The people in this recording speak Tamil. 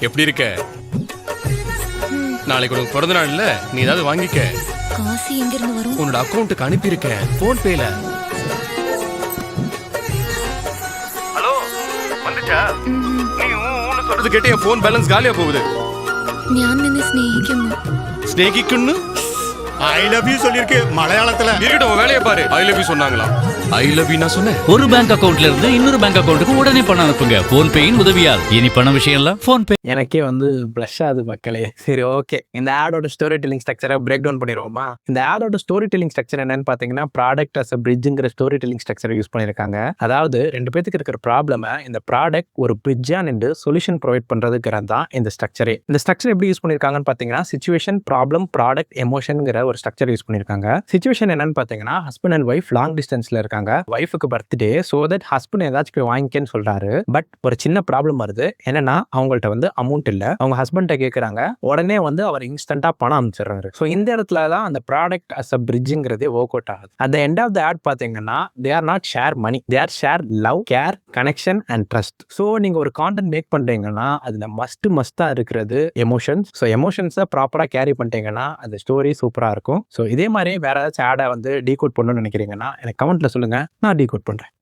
எப்படி இருக்க? நாளைக்கு உனக்கு பிறந்த நாள் இல்ல, நீ ஏதாவது வாங்கிக்க. காசு எங்க இருந்து வரும்? உன்னோட அக்கவுண்ட்டுக்கு அனுப்பியிருக்கேன் போன் பேல. ஹலோ, வந்துச்சா? நீ ஊன்னு சொல்றது கேட்டு என் போன் பேலன்ஸ் காலியா போகுது. ഞാൻ നിന്നെ സ്നേഹിക്കുന്നു. ஸ்நேகிக்குன்னு ஐ லவ் யூ சொல்லிருக்கு மலையாளத்துல. இருக்கட்டும், வேலையை பாரு. ஐ லவ் யூ சொன்னாங்களா? ஐ லவ் யூ நான் சொன்னேன். ஒரு பேங்க் அக்கவுண்ட்ல இருந்து இன்னொரு பேங்க் அக்கவுண்ட்டுக்கு உடனே பணம் அனுப்புங்க போன்பேயின் உதவியால். இனி பண விஷயம் எல்லாம் போன்பே. எனக்கே ப்ளஷ் ஆகுது மக்களே. சரி, ஓகே, இந்த ஆடோட ஸ்டோரி டெல்லிங் ஸ்ட்ரக்சரை பிரேக் டவுன் பண்ணிடுவோமா? இந்த ஆடோட ஸ்டோரி டெல்லிங் ஸ்ட்ரக்சர் என்னன்னு பாத்தீங்கன்னா, ப்ராடக்ட் அஸ் அ பிரிட்ஜுங்கிற ஸ்டோரி டெல்லிங் ஸ்ட்ரக்சரை யூஸ் பண்ணியிருக்காங்க. அதாவது ரெண்டு பேத்துக்கு இருக்கிற ப்ராப்ளமை இந்த ப்ராடக்ட் ஒரு பிரிட்ஜா நின்று சொல்யூஷன் ப்ரொவைட் பண்றதுங்கிறது தான் இந்த ஸ்ட்ரக்சரே. இந்த ஸ்ட்ரக்சர் எப்படி யூஸ் பண்ணியிருக்காங்கன்னு பாத்தீங்கன்னா, சிச்சுவேஷன், ப்ராப்ளம், ப்ராடக்ட், எமோஷன்ங்கிற ஒரு ஸ்ட்ரக்சர் யூஸ் பண்ணியிருக்காங்க. சிச்சுவேஷன் என்னன்னு பாத்தீங்கன்னா, ஹஸ்பண்ட் அண்ட் ஒய்ஃப் லாங் டிஸ்டன்ஸ்ல இருக்காங்க. ஒய்ஃபுக்கு பர்த்டே, சோ தட் ஹஸ்பண்ட் ஏதாச்சும் போய் வாங்கிக்கன்னு சொல்றாரு. பட் ஒரு சின்ன ப்ராப்ளம் வருது. என்னன்னா, அவங்கள்ட்ட அமௌண்ட் இல்ல. அவங்க ஹஸ்பண்ட கேக்குறாங்க. உடனே அவர் இன்ஸ்டன்டா பணம் அனுப்பிச்சிடுறாரு. ஸோ இந்த இடத்துல தான் அந்த ப்ராடக்ட் அஸ் அ பிரிட்ஜுங்கிறதே ஒர்க் அவுட் ஆகுது. At the end of the ad பாத்தீங்கன்னா, they are not share money, they are share love, care, connection and trust. So நீங்க ஒரு கான்டென்ட் மேக் பண்றீங்கன்னா அதுல மஸ்டா இருக்கிறது எமோஷன்ஸ். ஸோ எமோஷன்ஸை ப்ராப்பரா கேரி பண்ணிட்டீங்கன்னா அந்த ஸ்டோரி சூப்பரா இருக்கும். ஸோ இதே மாதிரி வேற ஏதாச்சும் ஆடை டீகோட் பண்ணணும்னு நினைக்கிறீங்கன்னா எனக்கு கமெண்ட்ல சொல்லுங்க, நான் டீகோட் பண்றேன்.